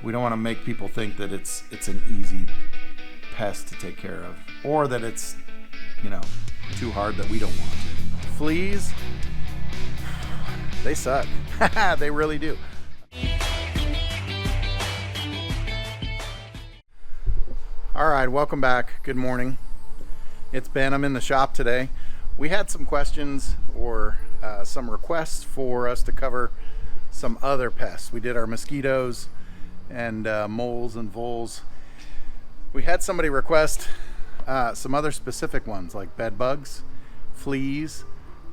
we don't want to make people think that it's an easy pest to take care of, or that it's, too hard that we don't want to. Fleas, they suck. They really do. All right, welcome back. Good morning. It's Ben. I'm in the shop today. We had some questions or some requests for us to cover some other pests. We did our mosquitoes and moles and voles. We had somebody request some other specific ones like bed bugs, fleas,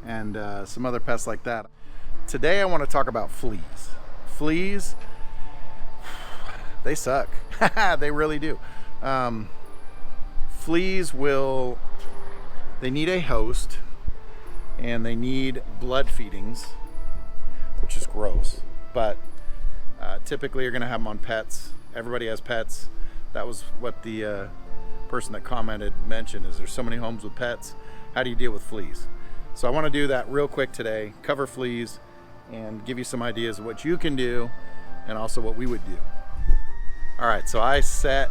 and some other pests like that. Today I want to talk about fleas. Fleas, they suck. They really do. Fleas they need a host, and they need blood feedings, which is gross, but typically you're going to have them on pets. Everybody has pets. That was what the person that commented mentioned, is there's so many homes with pets. How do you deal with fleas? So I want to do that real quick today, cover fleas, and give you some ideas of what you can do and also what we would do. All right, so I set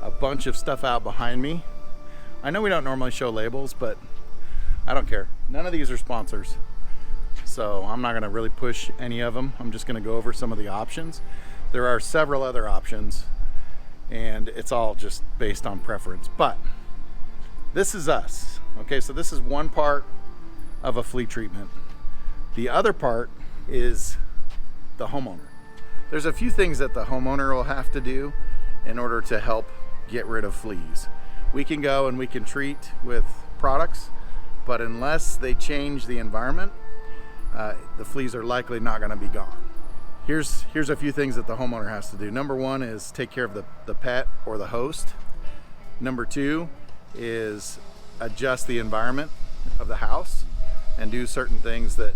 a bunch of stuff out behind me. I know we don't normally show labels, but I don't care. None of these are sponsors, so I'm not going to really push any of them. I'm just going to go over some of the options. There are several other options, and it's all just based on preference, but this is us. Okay, so this is one part of a flea treatment. The other part is the homeowner. There's a few things that the homeowner will have to do in order to help get rid of fleas. We can go and we can treat with products, but unless they change the environment, the fleas are likely not going to be gone. Here's a few things that the homeowner has to do. Number one is take care of the pet or the host. Number two is adjust the environment of the house and do certain things that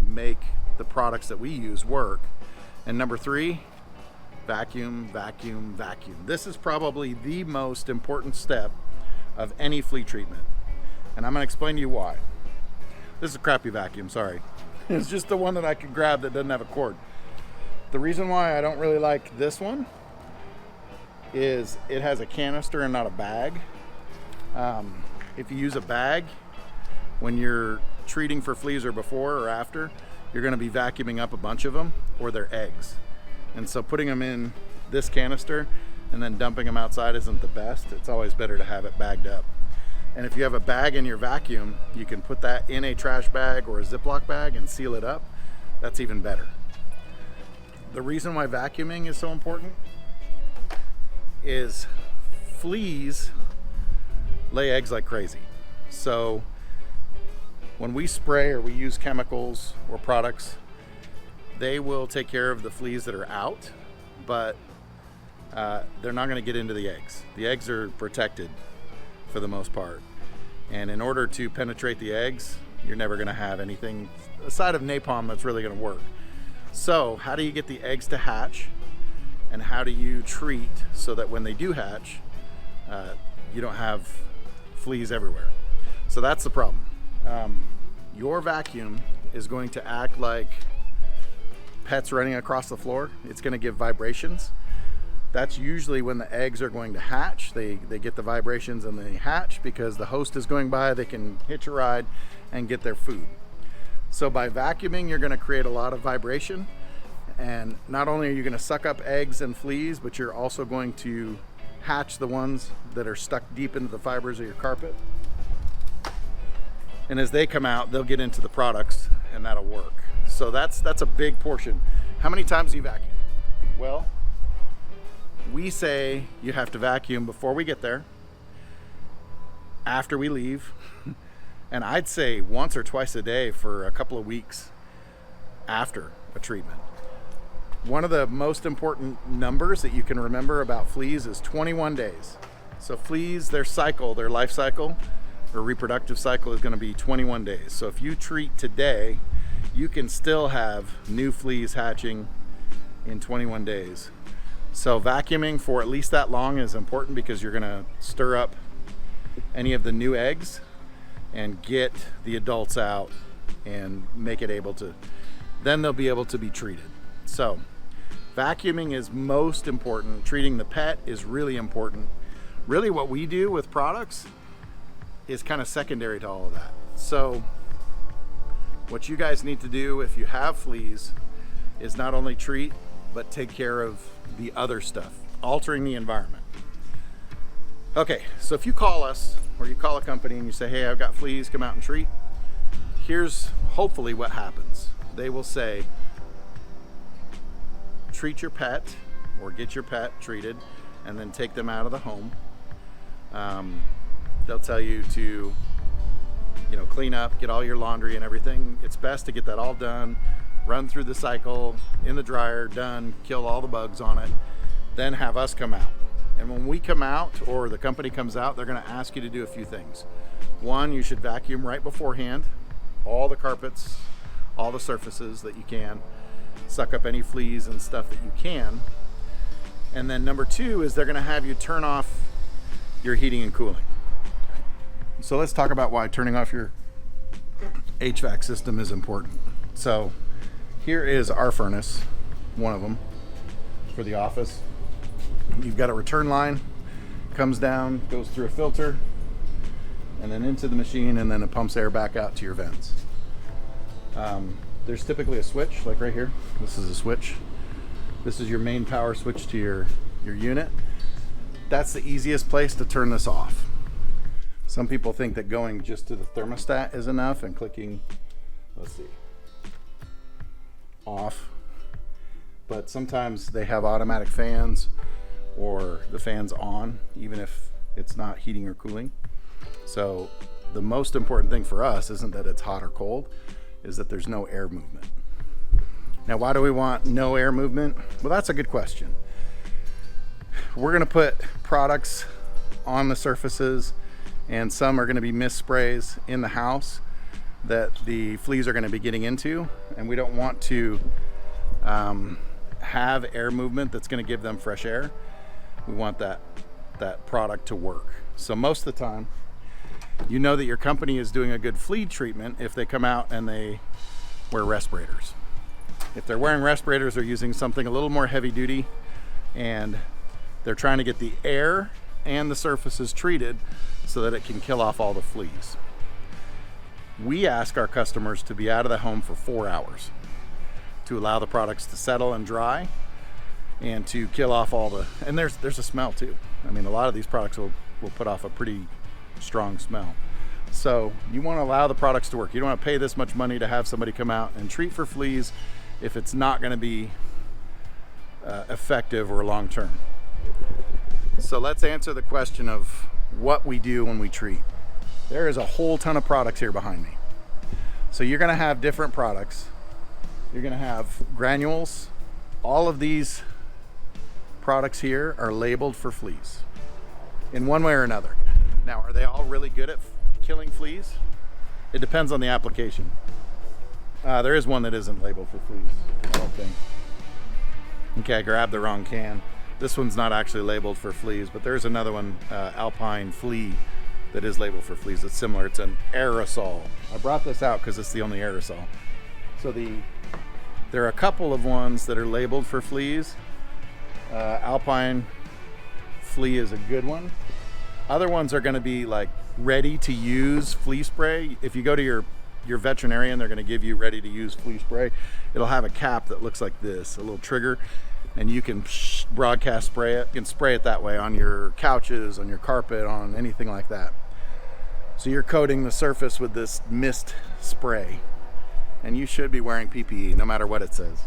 make the products that we use work. And number three, vacuum, vacuum, vacuum. This is probably the most important step of any flea treatment. And I'm going to explain to you why. This is a crappy vacuum, sorry. It's just the one that I can grab that doesn't have a cord. The reason why I don't really like this one is it has a canister and not a bag. If you use a bag, when you're treating for fleas or before or after, you're going to be vacuuming up a bunch of them or their eggs. And so putting them in this canister and then dumping them outside isn't the best. It's always better to have it bagged up. And if you have a bag in your vacuum, you can put that in a trash bag or a Ziploc bag and seal it up. That's even better. The reason why vacuuming is so important is fleas lay eggs like crazy. So when we spray or we use chemicals or products, they will take care of the fleas that are out, but they're not going to get into the eggs. The eggs are protected for the most part. And in order to penetrate the eggs, you're never going to have anything aside of napalm that's really going to work. So how do you get the eggs to hatch, and how do you treat so that when they do hatch, you don't have fleas everywhere? So that's the problem. Your vacuum is going to act like pets running across the floor. It's going to give vibrations. That's usually when the eggs are going to hatch. They get the vibrations and they hatch because the host is going by. They can hitch a ride and get their food. So by vacuuming, you're going to create a lot of vibration, and not only are you going to suck up eggs and fleas, but you're also going to hatch the ones that are stuck deep into the fibers of your carpet. And as they come out, they'll get into the products, and that'll work. So that's a big portion. How many times do you vacuum? Well, we say you have to vacuum before we get there, after we leave, and I'd say once or twice a day for a couple of weeks after a treatment. One of the most important numbers that you can remember about fleas is 21 days. So fleas, their life cycle, or reproductive cycle is going to be 21 days. So if you treat today, you can still have new fleas hatching in 21 days. So vacuuming for at least that long is important because you're going to stir up any of the new eggs and get the adults out and make it able to, then they'll be able to be treated. So Vacuuming is most important. Treating the pet is really important. Really what we do with products is kind of secondary to all of that. So what you guys need to do if you have fleas is not only treat, but take care of the other stuff, altering the environment. Okay, so if you call us or you call a company and you say, hey, I've got fleas, come out and treat, here's hopefully what happens. They will say, treat your pet or get your pet treated and then take them out of the home. They'll tell you to, clean up, get all your laundry and everything. It's best to get that all done, run through the cycle in the dryer, done, kill all the bugs on it, then have us come out. And when we come out or the company comes out, they're going to ask you to do a few things. One, you should vacuum right beforehand, all the carpets, all the surfaces that you can, suck up any fleas and stuff that you can. And then number two is they're going to have you turn off your heating and cooling. So let's talk about why turning off your HVAC system is important. So here is our furnace, one of them for the office. You've got a return line, comes down, goes through a filter, and then into the machine, and then it pumps air back out to your vents. There's typically a switch, like right here. This is a switch. This is your main power switch to your unit. That's the easiest place to turn this off. Some people think that going just to the thermostat is enough and clicking, let's see, off. But sometimes they have automatic fans or the fan's on, even if it's not heating or cooling. So the most important thing for us isn't that it's hot or cold, is that there's no air movement. Now, why do we want no air movement? Well, that's a good question. We're gonna put products on the surfaces, and some are gonna be mist sprays in the house that the fleas are gonna be getting into, and we don't want to have air movement that's gonna give them fresh air. We want that product to work. So most of the time, you know that your company is doing a good flea treatment if they come out and they wear respirators. If they're wearing respirators, they're using something a little more heavy duty, and they're trying to get the air and the surfaces treated so that it can kill off all the fleas. We ask our customers to be out of the home for 4 hours to allow the products to settle and dry and to kill off all the, and there's a smell too. I mean, a lot of these products will put off a pretty strong smell. So you want to allow the products to work. You don't want to pay this much money to have somebody come out and treat for fleas if it's not going to be effective or long term. So let's answer the question of what we do when we treat. There is a whole ton of products here behind me. So you're going to have different products. You're going to have granules. All of these products here are labeled for fleas in one way or another. Now, are they all really good at killing fleas? It depends on the application. There is one that isn't labeled for fleas, I don't think. Okay, I grabbed the wrong can. This one's not actually labeled for fleas, but there's another one, Alpine Flea, that is labeled for fleas. It's similar. It's an aerosol. I brought this out because it's the only aerosol. So there are a couple of ones that are labeled for fleas. Alpine Flea is a good one. Other ones are going to be like ready to use flea spray. If you go to your veterinarian, they're going to give you ready to use flea spray. It'll have a cap that looks like this, a little trigger, and you can broadcast spray it. You can spray it that way on your couches, on your carpet, on anything like that. So you're coating the surface with this mist spray, and you should be wearing PPE no matter what it says.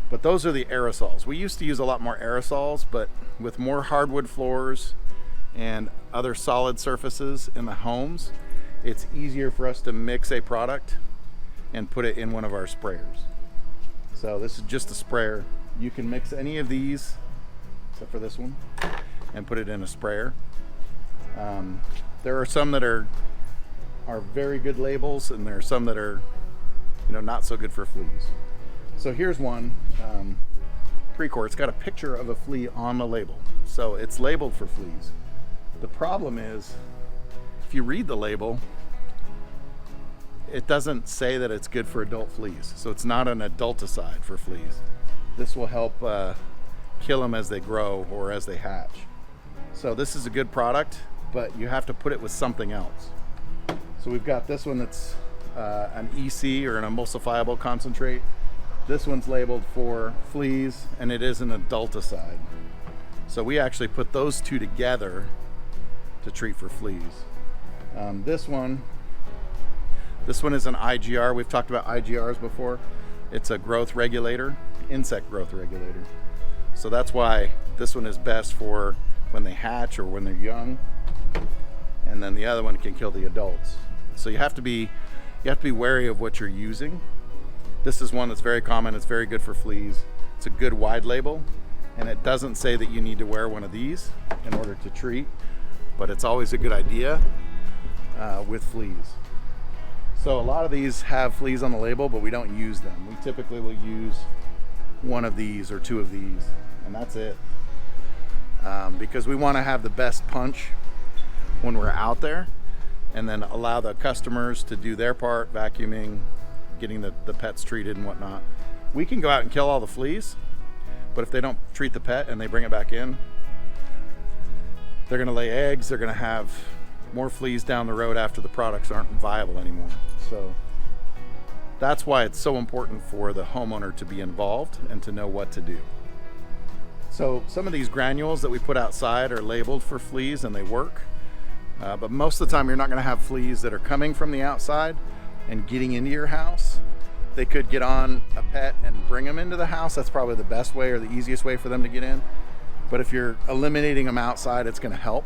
But those are the aerosols. We used to use a lot more aerosols, but with more hardwood floors and other solid surfaces in the homes, it's easier for us to mix a product and put it in one of our sprayers. So this is just a sprayer. You can mix any of these, except for this one, and put it in a sprayer. There are some that are very good labels, and there are some that are, not so good for fleas. So here's one, Precor. It's got a picture of a flea on the label, so it's labeled for fleas. The problem is, if you read the label, it doesn't say that it's good for adult fleas. So it's not an adulticide for fleas. This will help kill them as they grow or as they hatch. So this is a good product, but you have to put it with something else. So we've got this one that's an EC, or an emulsifiable concentrate. This one's labeled for fleas, and it is an adulticide. So we actually put those two together to treat for fleas. This one is an IGR. We've talked about IGRs before. It's a growth regulator, insect growth regulator. So that's why this one is best for when they hatch or when they're young. And then the other one can kill the adults. So you have to be wary of what you're using. This is one that's very common. It's very good for fleas. It's a good wide label, and it doesn't say that you need to wear one of these in order to treat, but it's always a good idea with fleas. So a lot of these have fleas on the label, but we don't use them. We typically will use one of these or two of these, and that's it. Because we want to have the best punch when we're out there, and then allow the customers to do their part, vacuuming, getting the pets treated and whatnot. We can go out and kill all the fleas, but if they don't treat the pet and they bring it back in, they're going to lay eggs. They're going to have more fleas down the road after the products aren't viable anymore. So that's why it's so important for the homeowner to be involved and to know what to do. So some of these granules that we put outside are labeled for fleas, and they work. But most of the time you're not going to have fleas that are coming from the outside and getting into your house. They could get on a pet and bring them into the house. That's probably the best way or the easiest way for them to get in. But if you're eliminating them outside, it's going to help.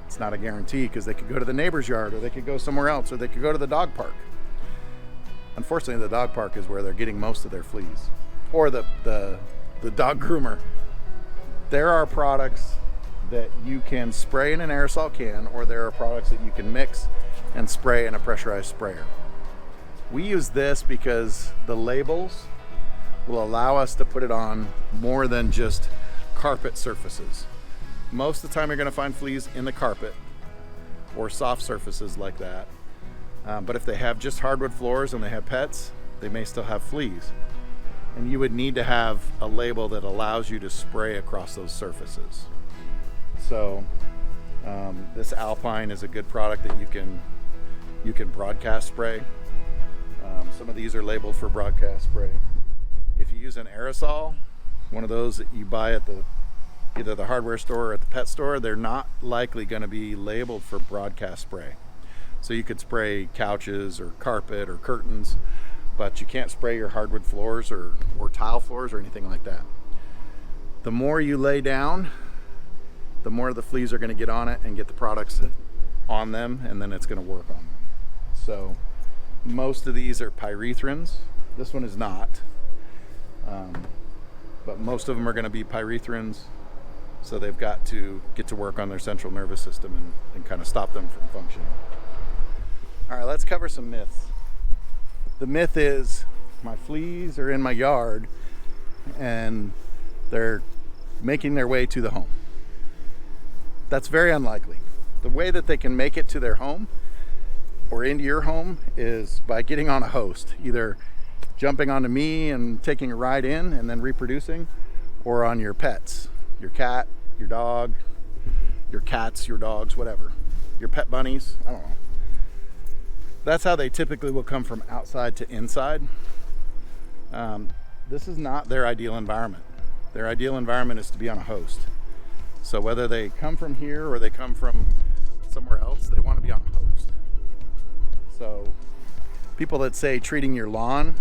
It's not a guarantee, because they could go to the neighbor's yard, or they could go somewhere else, or they could go to the dog park. Unfortunately, the dog park is where they're getting most of their fleas, or the dog groomer. There are products that you can spray in an aerosol can, or there are products that you can mix and spray in a pressurized sprayer. We use this because the labels will allow us to put it on more than just carpet surfaces. Most of the time you're going to find fleas in the carpet or soft surfaces like that. But if they have just hardwood floors and they have pets, they may still have fleas. And you would need to have a label that allows you to spray across those surfaces. So this Alpine is a good product that you can broadcast spray. Some of these are labeled for broadcast spray. If you use an aerosol, one of those that you buy at either the hardware store or at the pet store, they're not likely going to be labeled for broadcast spray. So you could spray couches or carpet or curtains, but you can't spray your hardwood floors or tile floors or anything like that. The more you lay down, the more the fleas are going to get on it and get the products on them, and then it's going to work on them. So most of these are pyrethrins. This one is not, but most of them are going to be pyrethrins. So they've got to get to work on their central nervous system and kind of stop them from functioning. All right, let's cover some myths. The myth is my fleas are in my yard and they're making their way to the home. That's very unlikely. The way that they can make it to their home or into your home is by getting on a host, either jumping onto me and taking a ride in and then reproducing, or on your pets, your cat, your dog, your cats, your dogs, whatever, your pet bunnies, I don't know. That's how they typically will come from outside to inside. This is not their ideal environment. Their ideal environment is to be on a host. So whether they come from here or they come from somewhere else, they want to be on a host. So people that say treating your lawn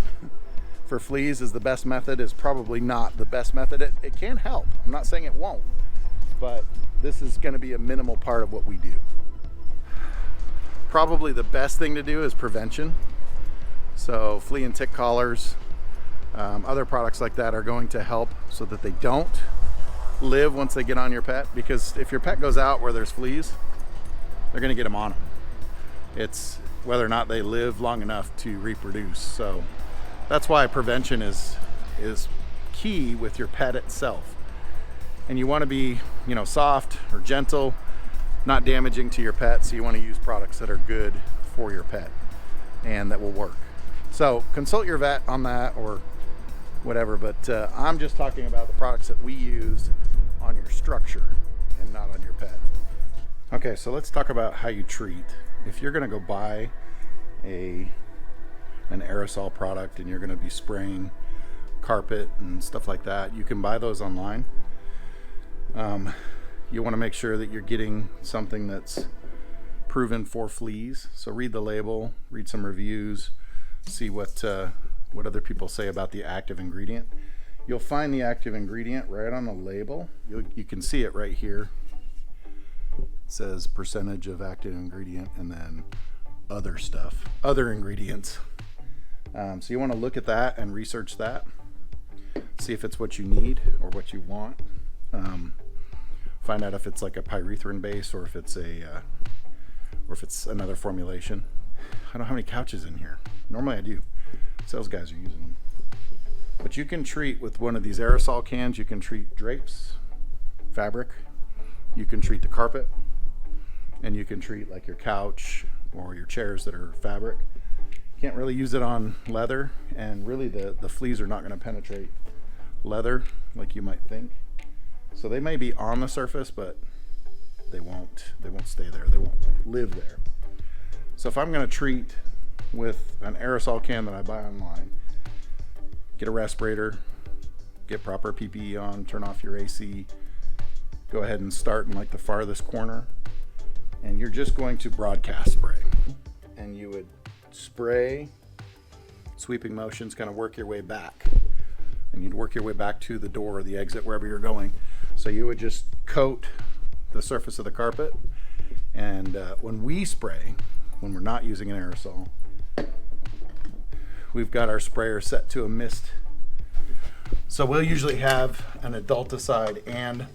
for fleas is the best method is probably not the best method. It can help. I'm not saying it won't, but this is going to be a minimal part of what we do. Probably the best thing to do is prevention. So flea and tick collars, other products like that are going to help so that they don't live once they get on your pet, because if your pet goes out where there's fleas, they're going to get them on them. It's whether or not they live long enough to reproduce. So that's why prevention is key with your pet itself. And you want to be, soft or gentle, not damaging to your pet. So you want to use products that are good for your pet and that will work. So consult your vet on that, or whatever. But I'm just talking about the products that we use on your structure and not on your pet. Okay, so let's talk about how you treat. If you're gonna go buy an aerosol product and you're gonna be spraying carpet and stuff like that, you can buy those online. You want to make sure that you're getting something that's proven for fleas. So read the label, read some reviews, see what other people say about the active ingredient. You'll find the active ingredient right on the label. You can see it right here. It says percentage of active ingredient and then other stuff, other ingredients. So you want to look at that and research that. See if it's what you need or what you want. Find out if it's like a pyrethrin base or if it's another formulation. I don't have any couches in here. Normally I do. Sales guys are using them. But you can treat with one of these aerosol cans. You can treat drapes, fabric. You can treat the carpet, and you can treat like your couch or your chairs that are fabric. Can't really use it on leather, and really the fleas are not going to penetrate leather like you might think. So they may be on the surface, but they won't stay there. They won't live there. So if I'm going to treat with an aerosol can that I buy online, get a respirator, get proper PPE on, turn off your AC, go ahead and start in like the farthest corner, and you're just going to broadcast spray. And you would spray, sweeping motions, kind of work your way back. And you'd work your way back to the door or the exit, wherever you're going. So you would just coat the surface of the carpet. And when we spray, when we're not using an aerosol, we've got our sprayer set to a mist. So we'll usually have an adulticide and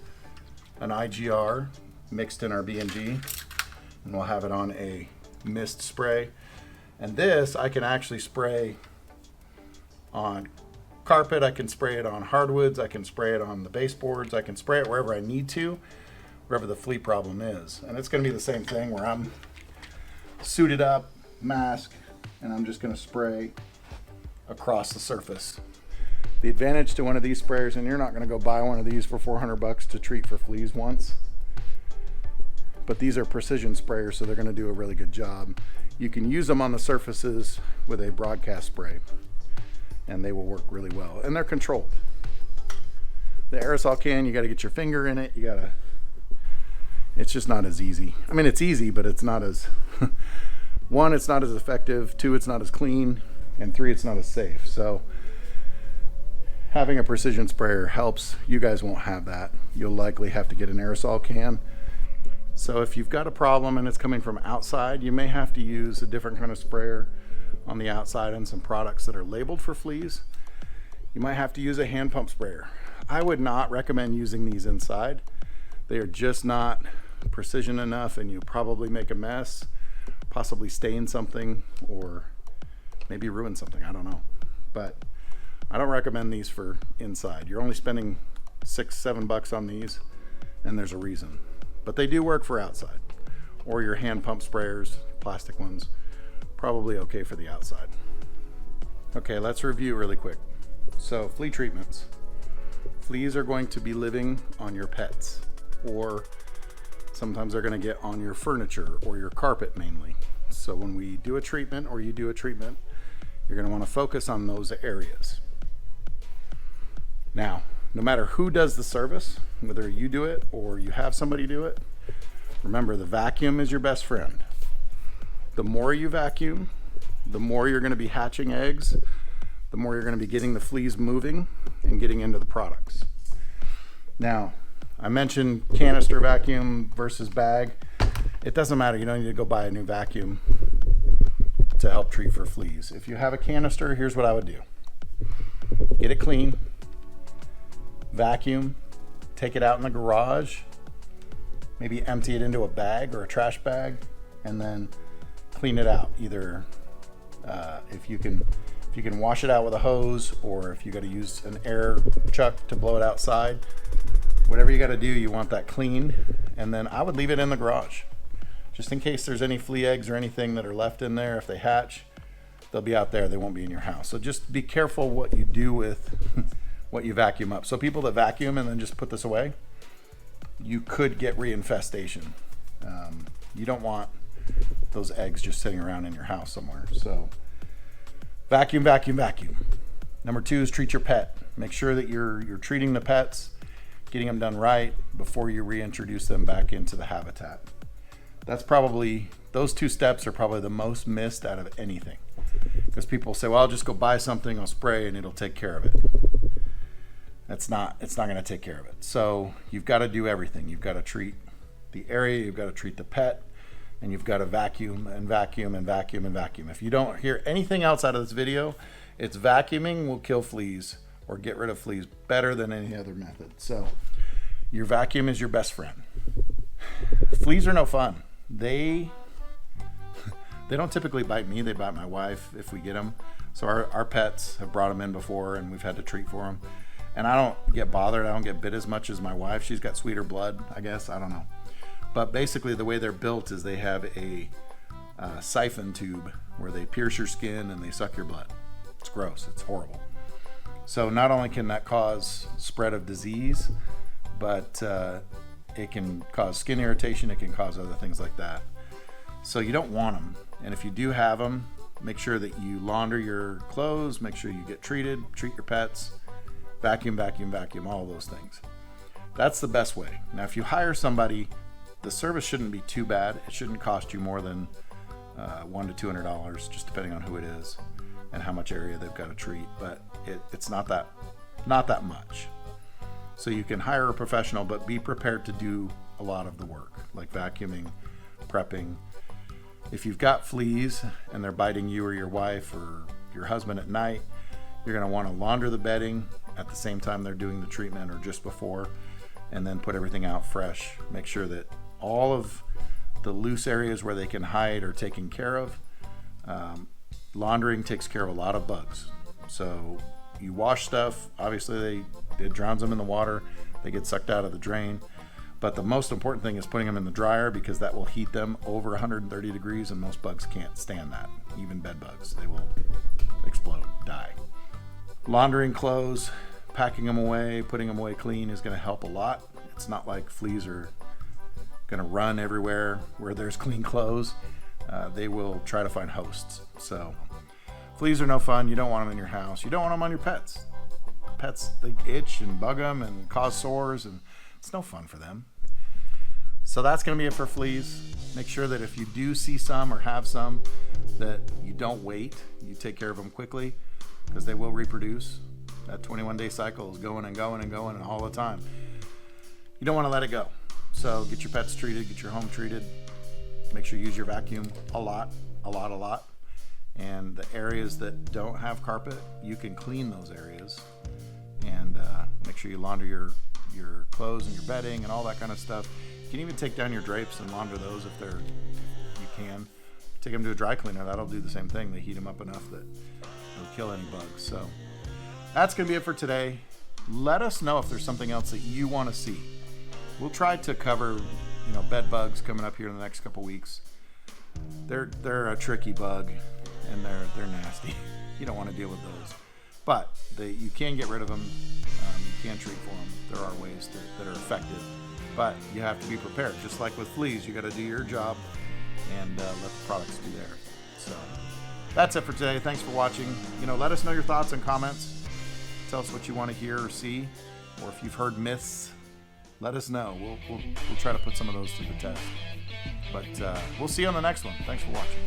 an IGR mixed in our B&G, and we'll have it on a mist spray. And this I can actually spray on carpet, I can spray it on hardwoods, I can spray it on the baseboards, I can spray it wherever I need to, wherever the flea problem is. And it's going to be the same thing where I'm suited up, mask, and I'm just going to spray across the surface. The advantage to one of these sprayers, and you're not going to go buy one of these for $400 to treat for fleas once, but these are precision sprayers, so they're going to do a really good job. You can use them on the surfaces with a broadcast spray, and they will work really well, and they're controlled. The aerosol can, you got to get your finger in it. It's just not as easy. I mean, it's easy, but it's not as one, it's not as effective. Two, it's not as clean, and three, it's not as safe. So having a precision sprayer helps. You guys won't have that. You'll likely have to get an aerosol can. So if you've got a problem and it's coming from outside, you may have to use a different kind of sprayer on the outside and some products that are labeled for fleas. You might have to use a hand pump sprayer. I would not recommend using these inside. They are just not precision enough, and you probably make a mess, possibly stain something, or maybe ruin something. I don't know. But I don't recommend these for inside. You're only spending $6-7 on these, and there's a reason. But they do work for outside. Or your hand pump sprayers, plastic ones, probably okay for the outside. Okay, let's review really quick. So, flea treatments. Fleas are going to be living on your pets, or sometimes they're going to get on your furniture or your carpet mainly. So when we do a treatment, or you do a treatment, you're going to want to focus on those areas. Now, no matter who does the service, whether you do it or you have somebody do it, remember the vacuum is your best friend. The more you vacuum, the more you're going to be hatching eggs, the more you're going to be getting the fleas moving and getting into the products. Now, I mentioned canister vacuum versus bag. It doesn't matter. You don't need to go buy a new vacuum to help treat for fleas. If you have a canister, here's what I would do. Get it clean, vacuum, take it out in the garage, maybe empty it into a bag or a trash bag, and then clean it out. Either if you can wash it out with a hose, or if you got to use an air chuck to blow it outside, whatever you got to do, you want that clean. And then I would leave it in the garage, just in case there's any flea eggs or anything that are left in there. If they hatch, they'll be out there. They won't be in your house. So just be careful what you do with what you vacuum up. So people that vacuum and then just put this away, you could get reinfestation. You don't want those eggs just sitting around in your house somewhere. So vacuum, vacuum, vacuum. Number 2 is treat your pet. Make sure that you're treating the pets, getting them done right before you reintroduce them back into the habitat. That's probably, those 2 steps are probably the most missed out of anything. Because people say, well, I'll just go buy something, I'll spray, and it'll take care of it. It's not going to take care of it. So you've got to do everything. You've got to treat the area, you've got to treat the pet, and you've got to vacuum and vacuum and vacuum and vacuum. If you don't hear anything else out of this video, it's vacuuming will kill fleas or get rid of fleas better than any other method. So your vacuum is your best friend. Fleas are no fun. They don't typically bite me. They bite my wife if we get them. So our pets have brought them in before and we've had to treat for them. And I don't get bothered. I don't get bit as much as my wife. She's got sweeter blood, I guess. I don't know. But basically the way they're built is they have a siphon tube where they pierce your skin and they suck your blood. It's gross. It's horrible. So not only can that cause spread of disease, but it can cause skin irritation. It can cause other things like that. So you don't want them. And if you do have them, make sure that you launder your clothes, make sure you get treated, treat your pets, vacuum, vacuum, vacuum, all of those things. That's the best way. Now, if you hire somebody, the service shouldn't be too bad. It shouldn't cost you more than $100 to $200, just depending on who it is and how much area they've got to treat. But it's not that much. So you can hire a professional, but be prepared to do a lot of the work, like vacuuming, prepping. If you've got fleas and they're biting you or your wife or your husband at night, you're going to want to launder the bedding at the same time they're doing the treatment or just before, and then put everything out fresh. Make sure that all of the loose areas where they can hide are taken care of. Laundering takes care of a lot of bugs. So you wash stuff, obviously it drowns them in the water, they get sucked out of the drain. But the most important thing is putting them in the dryer, because that will heat them over 130 degrees, and most bugs can't stand that. Even bed bugs, they will explode, die. Laundering clothes, packing them away, putting them away clean is going to help a lot. It's not like fleas are going to run everywhere where there's clean clothes. They will try to find hosts. So fleas are no fun. You don't want them in your house. You don't want them on your pets. Pets, they itch and bug them and cause sores, and it's no fun for them. So that's going to be it for fleas. Make sure that if you do see some or have some, that you don't wait. You take care of them quickly, because they will reproduce. That 21-day cycle is going and going and going all the time. You don't want to let it go. So get your pets treated, get your home treated. Make sure you use your vacuum a lot. And the areas that don't have carpet, you can clean those areas. And make sure you launder your clothes and your bedding and all that kind of stuff. You can even take down your drapes and launder those if you can. Take them to a dry cleaner. That'll do the same thing. They heat them up enough that it'll kill any bugs. So that's going to be it for today. Let us know if there's something else that you want to see. We'll try to cover, bed bugs coming up here in the next couple weeks. They're a tricky bug, and they're nasty. You don't want to deal with those. But you can get rid of them. You can treat for them. There are ways that are effective. But you have to be prepared. Just like with fleas, you got to do your job and let the products do theirs. So that's it for today. Thanks for watching. Let us know your thoughts and comments. Tell us what you want to hear or see, or if you've heard myths, let us know. We'll try to put some of those to the test. But we'll see you on the next one. Thanks for watching.